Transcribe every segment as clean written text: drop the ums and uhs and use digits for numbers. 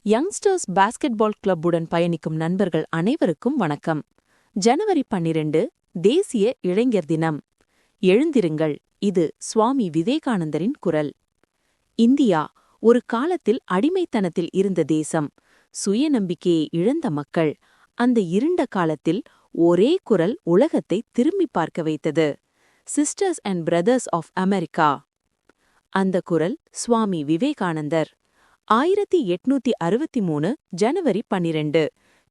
Youngsters basketball கிளப்புடன் பயணிக்கும் நண்பர்கள் அனைவருக்கும் வணக்கம். ஜனவரி 12 தேசிய இளைஞர் தினம். எழுந்திருங்கள், இது சுவாமி விவேகானந்தரின் குரல். இந்தியா ஒரு காலத்தில் அடிமைத்தனத்தில் இருந்த தேசம், சுயநம்பிக்கையை இழந்த மக்கள். அந்த இருண்ட காலத்தில் ஒரே குரல் உலகத்தை திரும்பி பார்க்க வைத்தது. Sisters and brothers of America. அந்த குரல் சுவாமி விவேகானந்தர். 1863 ஜனவரி 12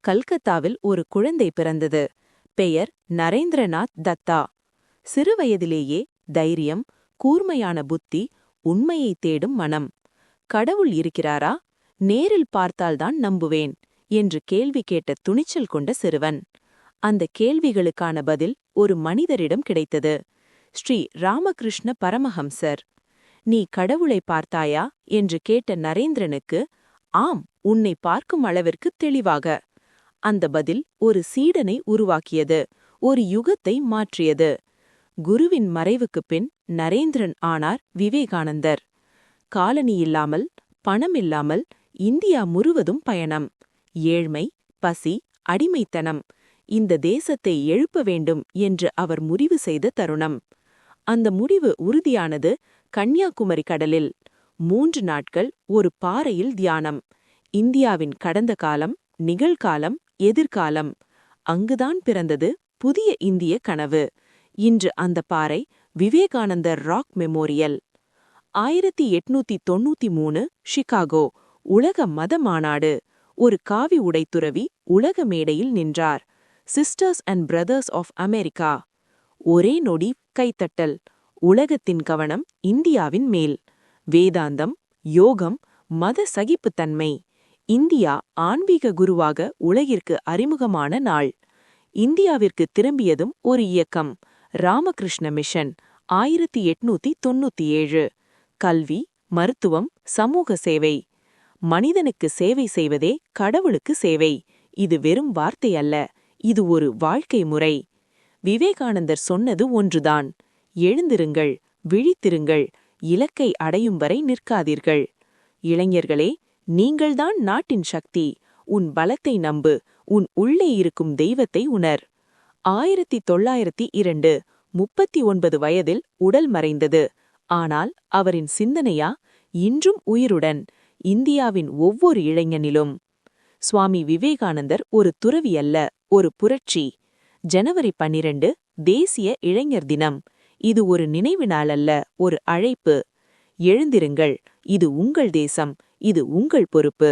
கல்கத்தாவில் ஒரு குழந்தை பிறந்தது. பெயர் நரேந்திரநாத் தத்தா. சிறுவயதிலேயே தைரியம், கூர்மையான புத்தி, உண்மையை தேடும் மனம். கடவுள் இருக்கிறாரா? நேரில் பார்த்தால்தான் நம்புவேன் என்று கேள்வி கேட்ட துணிச்சல் கொண்ட சிறுவன். அந்த கேள்விகளுக்கான பதில் ஒரு மனிதரிடம் கிடைத்தது. ஸ்ரீ ராமகிருஷ்ண பரமஹம்சர். நீ கடவுளை பார்த்தாயா என்று கேட்ட நரேந்திரனுக்கு, ஆம், உன்னை பார்க்கும் அளவிற்கு தெளிவாக. அந்த பதில் ஒரு சீடனை உருவாக்கியது, ஒரு யுகத்தை மாற்றியது. குருவின் மறைவுக்குப் பின் நரேந்திரன் ஆனார் விவேகானந்தர். காலனியில்லாமல், பணமில்லாமல் இந்தியா முழுவதும் பயணம். ஏழ்மை, பசி, அடிமைத்தனம். இந்த தேசத்தை எழுப்ப வேண்டும் என்று அவர் முடிவு செய்த தருணம். அந்த முடிவு உறுதியானது கன்னியாகுமரி கடலில். 3 நாட்கள் ஒரு பாறையில் தியானம். இந்தியாவின் கடந்த காலம், நிகழ்காலம், எதிர்காலம். அங்குதான் பிறந்தது புதிய இந்திய கனவு. இன்று அந்த பாறை விவேகானந்தர் ராக் மெமோரியல். 1893 ஷிகாகோ உலக மத மாநாடு. ஒரு காவி உடைத்துறவி உலக மேடையில் நின்றார். Sisters and brothers of America. ஒரே நொடி கைத்தட்டல். உலகத்தின் கவனம் இந்தியாவின் மேல். வேதாந்தம், யோகம், மத சகிப்புத்தன்மை. இந்தியா ஆன்மீக குருவாக உலகிற்கு அறிமுகமான நாள். இந்தியாவிற்கு திரும்பியதும் ஒரு இயக்கம், ராமகிருஷ்ண மிஷன். 1897. கல்வி, மருத்துவம், சமூக சேவை. மனிதனுக்கு சேவை செய்வதே கடவுளுக்கு சேவை. இது வெறும் வார்த்தை அல்ல, இது ஒரு வாழ்க்கை முறை. விவேகானந்தர் சொன்னது ஒன்றுதான்: எழுந்திருங்கள், விழித்திருங்கள், இலக்கை அடையும் வரை நிற்காதீர்கள். இளைஞர்களே, நீங்கள்தான் நாட்டின் சக்தி. உன் பலத்தை நம்பு, உன் உள்ளே இருக்கும் தெய்வத்தை உணர். 1902 39 வயதில் உடல் மறைந்தது. ஆனால் அவரின் சிந்தனையா இன்றும் உயிருடன், இந்தியாவின் ஒவ்வொரு இளைஞனிலும். சுவாமி விவேகானந்தர் ஒரு துறவி அல்ல, ஒரு புரட்சி. ஜனவரி 12 தேசிய இளைஞர் தினம். இது ஒரு நினைவு நாள் அல்ல, ஒரு அழைப்பு. எழுந்திருங்கள், இது உங்கள் தேசம், இது உங்கள் பொறுப்பு.